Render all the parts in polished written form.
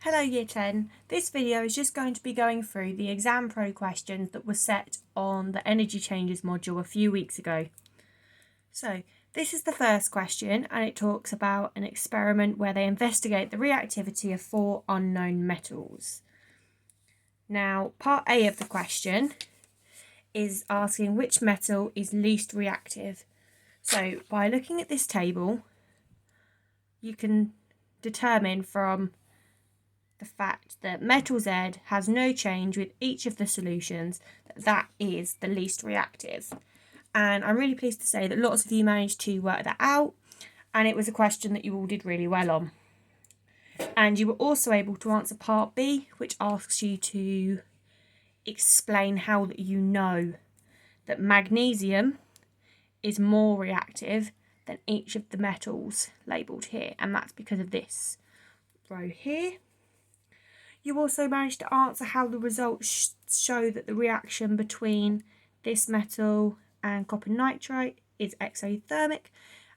Hello Year 10, this video is just going to be going through the Exam Pro questions that were set on the Energy Changes module a few weeks ago. So this is the first question and it talks about an experiment where they investigate the reactivity of 4 unknown metals. Now part A of the question is asking which metal is least reactive. So by looking at this table you can determine from the fact that metal Z has no change with each of the solutions, that is the least reactive. And I'm really pleased to say that lots of you managed to work that out, and it was a question that you all did really well on. And you were also able to answer part B, which asks you to explain how you know that magnesium is more reactive than each of the metals labelled here, and that's because of this row here. You also managed to answer how the results show that the reaction between this metal and copper nitrate is exothermic,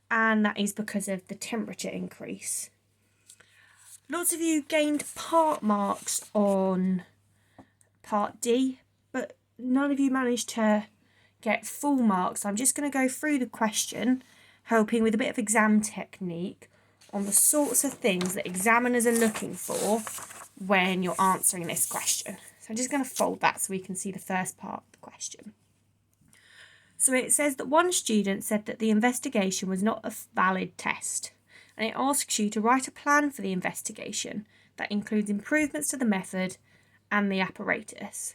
and that is because of the temperature increase. Lots of you gained part marks on part D, but none of you managed to get full marks. I'm just going to go through the question, helping with a bit of exam technique on the sorts of things that examiners are looking for when you're answering this question. So I'm just going to fold that so we can see the first part of the question. So it says that one student said that the investigation was not a valid test, and it asks you to write a plan for the investigation that includes improvements to the method and the apparatus.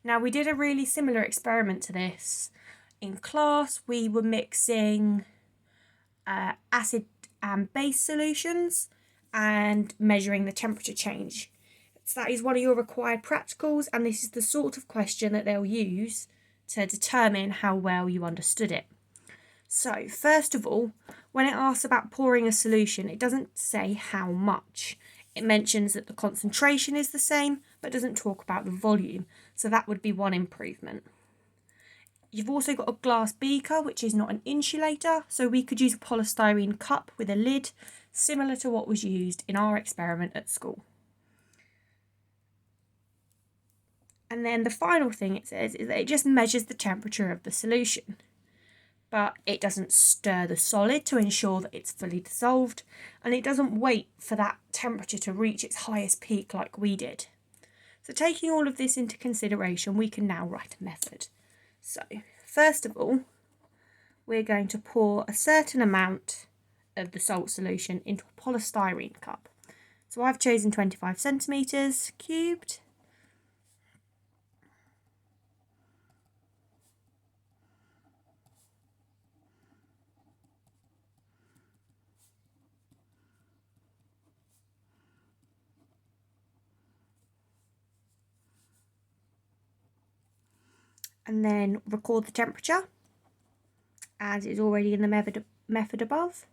Now we did a really similar experiment to this in class. We were mixing acid and base solutions and measuring the temperature change. So that is one of your required practicals, and this is the sort of question that they'll use to determine how well you understood it. So first of all, when it asks about pouring a solution, it doesn't say how much. It mentions that the concentration is the same, but doesn't talk about the volume. So that would be one improvement. You've also got a glass beaker, which is not an insulator, so we could use a polystyrene cup with a lid, similar to what was used in our experiment at school. And then the final thing it says is that it just measures the temperature of the solution, but it doesn't stir the solid to ensure that it's fully dissolved, and it doesn't wait for that temperature to reach its highest peak like we did. So taking all of this into consideration, we can now write a method. So first of all, we're going to pour a certain amount of the salt solution into a polystyrene cup. So I've chosen 25 centimetres cubed. And then record the temperature as is already in the method above.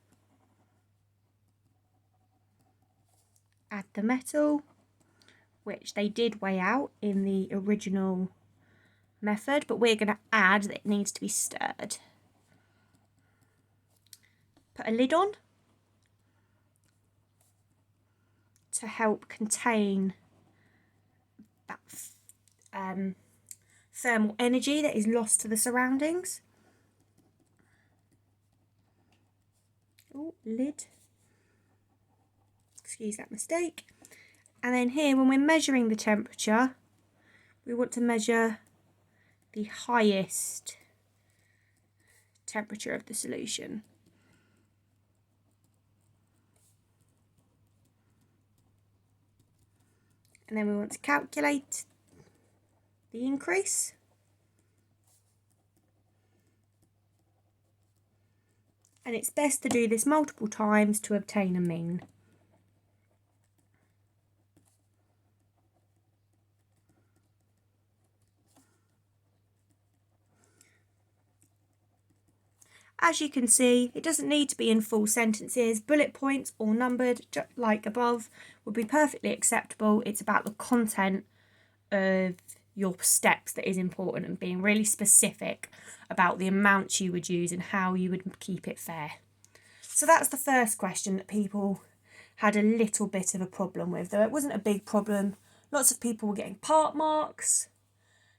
Add the metal, which they did weigh out in the original method, but we're going to add that it needs to be stirred. Put a lid on to help contain that thermal energy that is lost to the surroundings. Oh, lid. Excuse that mistake. And then here, when we're measuring the temperature, we want to measure the highest temperature of the solution. And then we want to calculate the increase. And it's best to do this multiple times to obtain a mean. As you can see, it doesn't need to be in full sentences. Bullet points or numbered, just like above, would be perfectly acceptable. It's about the content of your steps that is important, and being really specific about the amounts you would use and how you would keep it fair. So that's the first question that people had a little bit of a problem with, though it wasn't a big problem. Lots of people were getting part marks,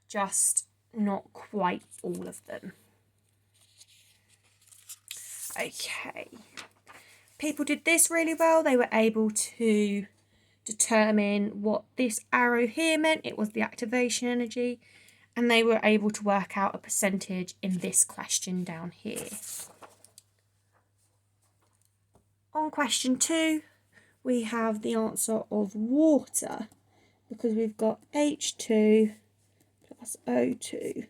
just not quite all of them. Okay, people did this really well. They were able to determine what this arrow here meant. It was the activation energy, and they were able to work out a percentage in this question down here. On question 2, we have the answer of water, because we've got H2 plus O2,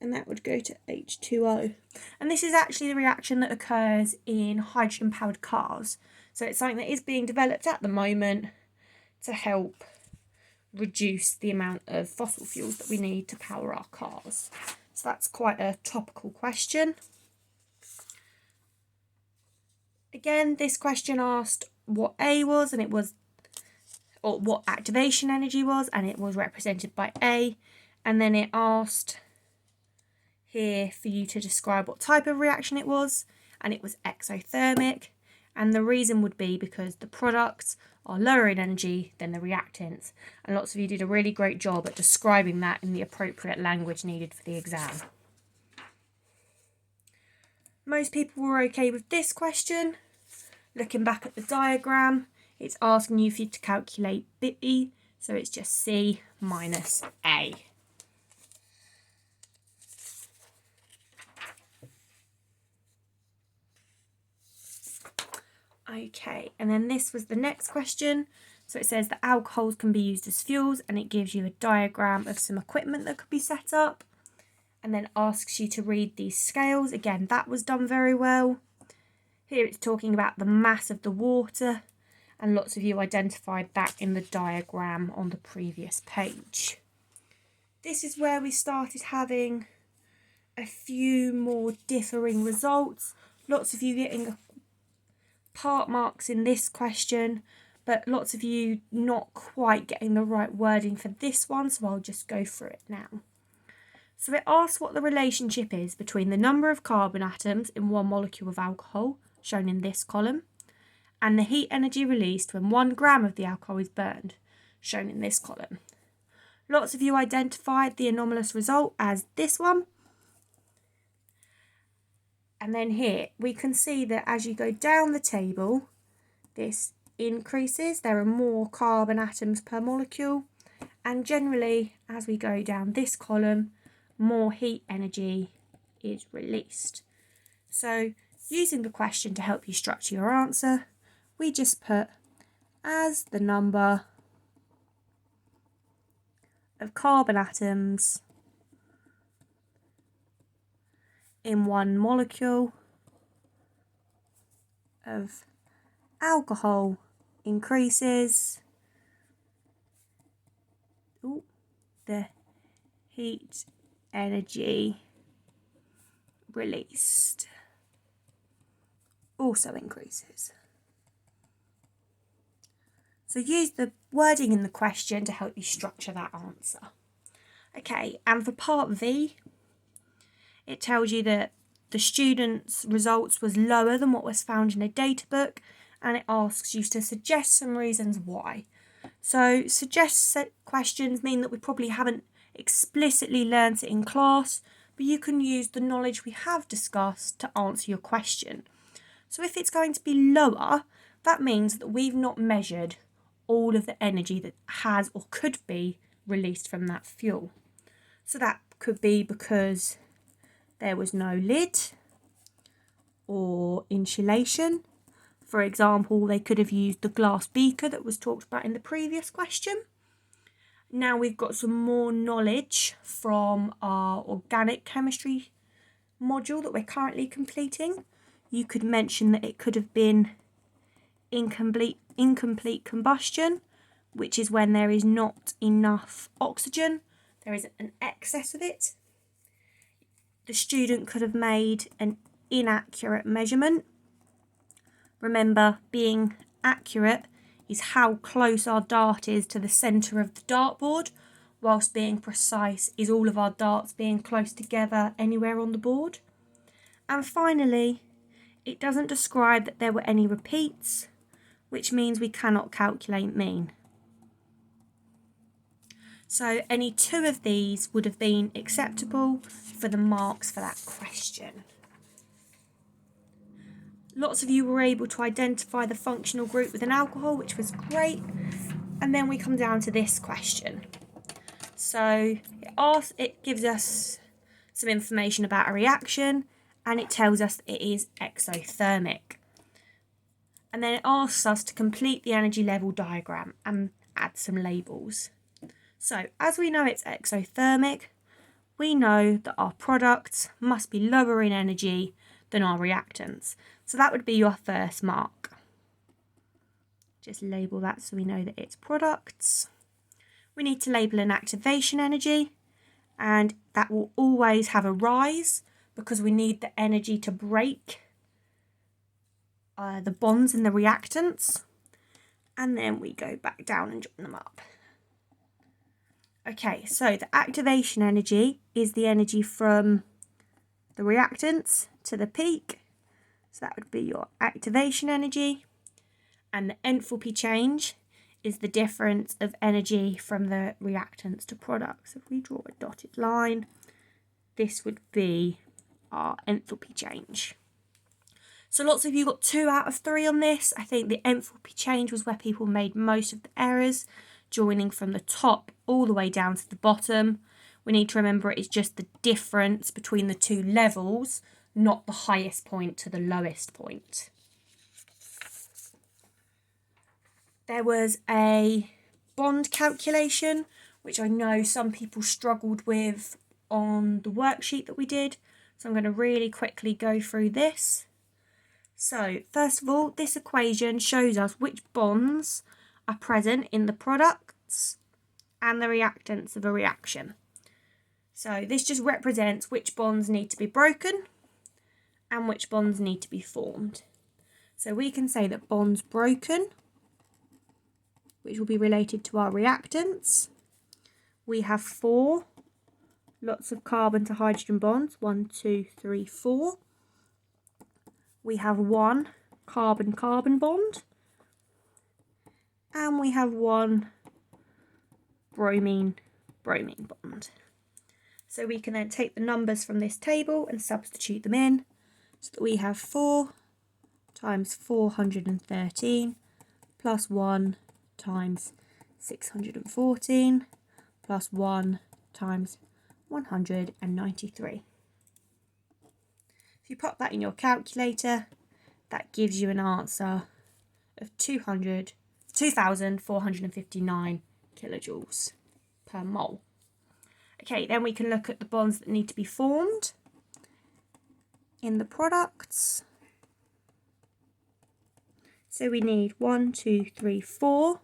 and that would go to H2O. And this is actually the reaction that occurs in hydrogen-powered cars. So it's something that is being developed at the moment to help reduce the amount of fossil fuels that we need to power our cars. So that's quite a topical question. Again, this question asked what A was, and it was, or what activation energy was, and it was represented by A. And then it asked here for you to describe what type of reaction it was, and it was exothermic. And the reason would be because the products are lower in energy than the reactants. And lots of you did a really great job at describing that in the appropriate language needed for the exam. Most people were okay with this question. Looking back at the diagram, it's asking you for you to calculate B, so it's just C minus A. Okay, and then this was the next question. So it says that alcohols can be used as fuels, and it gives you a diagram of some equipment that could be set up, and then asks you to read these scales. Again, that was done very well. Here it's talking about the mass of the water, and lots of you identified that in the diagram on the previous page. This is where we started having a few more differing results. Lots of you getting part marks in this question, but lots of you not quite getting the right wording for this one, so I'll just go through it now. So it asks what the relationship is between the number of carbon atoms in one molecule of alcohol, shown in this column, and the heat energy released when 1 gram of the alcohol is burned, shown in this column. Lots of you identified the anomalous result as this one. And then here we can see that as you go down the table, this increases. There are more carbon atoms per molecule, and generally as we go down this column, more heat energy is released. So using the question to help you structure your answer, we just put as the number of carbon atoms in one molecule of alcohol increases, the heat energy released also increases. So use the wording in the question to help you structure that answer. Okay, and for part V, it tells you that the student's results was lower than what was found in a data book, and it asks you to suggest some reasons why. So suggest questions mean that we probably haven't explicitly learnt it in class, but you can use the knowledge we have discussed to answer your question. So if it's going to be lower, that means that we've not measured all of the energy that has or could be released from that fuel. So that could be because there was no lid or insulation. For example, they could have used the glass beaker that was talked about in the previous question. Now we've got some more knowledge from our organic chemistry module that we're currently completing. You could mention that it could have been incomplete combustion, which is when there is not enough oxygen, there is an excess of it. The student could have made an inaccurate measurement. Remember, being accurate is how close our dart is to the centre of the dartboard, whilst being precise is all of our darts being close together anywhere on the board. And finally, it doesn't describe that there were any repeats, which means we cannot calculate mean. So any two of these would have been acceptable for the marks for that question. Lots of you were able to identify the functional group with an alcohol, which was great. And then we come down to this question. So it gives us some information about a reaction, and it tells us it is exothermic. And then it asks us to complete the energy level diagram and add some labels. So as we know it's exothermic, we know that our products must be lower in energy than our reactants. So that would be your first mark. Just label that so we know that it's products. We need to label an activation energy, and that will always have a rise because we need the energy to break the bonds in the reactants. And then we go back down and join them up. Okay, so the activation energy is the energy from the reactants to the peak. So that would be your activation energy. And the enthalpy change is the difference of energy from the reactants to products. If we draw a dotted line, this would be our enthalpy change. So lots of you got 2 out of 3 on this. I think the enthalpy change was where people made most of the errors, joining from the top all the way down to the bottom. We need to remember it is just the difference between the two levels, not the highest point to the lowest point. There was a bond calculation, which I know some people struggled with on the worksheet that we did. So I'm going to really quickly go through this. So first of all, this equation shows us which bonds are present in the products and the reactants of a reaction. So this just represents which bonds need to be broken and which bonds need to be formed. So we can say that bonds broken, which will be related to our reactants, we have 4 lots of carbon to hydrogen bonds, 1, 2, 3, 4. We have 1 carbon-carbon bond, and we have 1 bromine-bromine bond. So we can then take the numbers from this table and substitute them in, so that we have 4 times 413 plus 1 times 614 plus 1 times 193. If you pop that in your calculator, that gives you an answer of 2,459 kilojoules per mole. Okay, then we can look at the bonds that need to be formed in the products. So we need 1, 2, 3, 4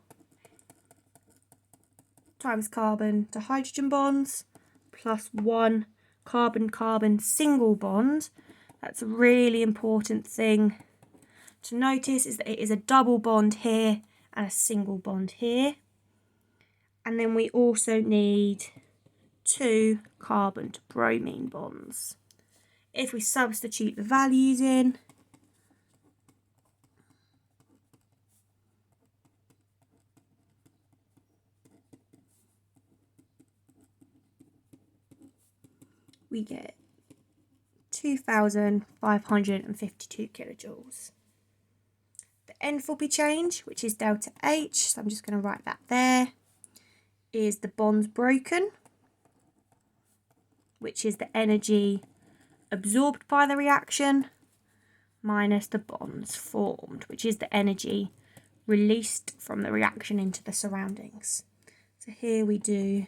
times carbon to hydrogen bonds plus 1 carbon-carbon single bond. That's a really important thing to notice, is that it is a double bond here and a single bond here. And then we also need 2 carbon to bromine bonds. If we substitute the values in, we get 2,552 kilojoules. The enthalpy change, which is delta H, so I'm just going to write that there, is the bonds broken, which is the energy absorbed by the reaction, minus the bonds formed, which is the energy released from the reaction into the surroundings. So here we do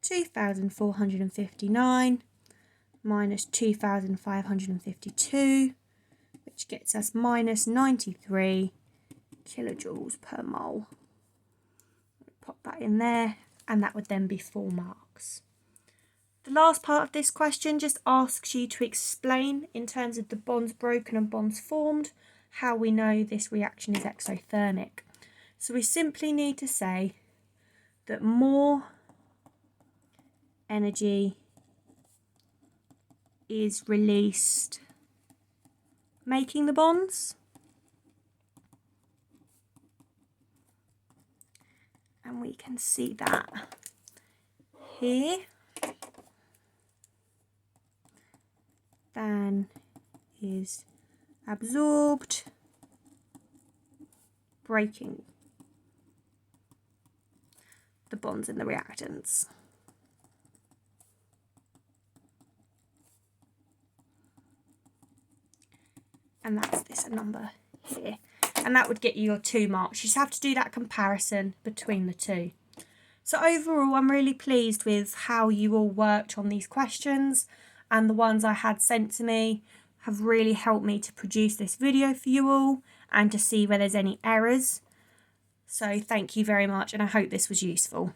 2,459 minus 2,552, which gets us minus 93 kilojoules per mole. Pop that in there, and that would then be 4 marks. The last part of this question just asks you to explain, in terms of the bonds broken and bonds formed, how we know this reaction is exothermic. So we simply need to say that more energy is released making the bonds, And we can see that here. Then is absorbed, breaking the bonds in the reactants. And that's this number here. And that would get you your 2 marks. You just have to do that comparison between the two. So overall, I'm really pleased with how you all worked on these questions, and the ones I had sent to me have really helped me to produce this video for you all and to see where there's any errors. So thank you very much, and I hope this was useful.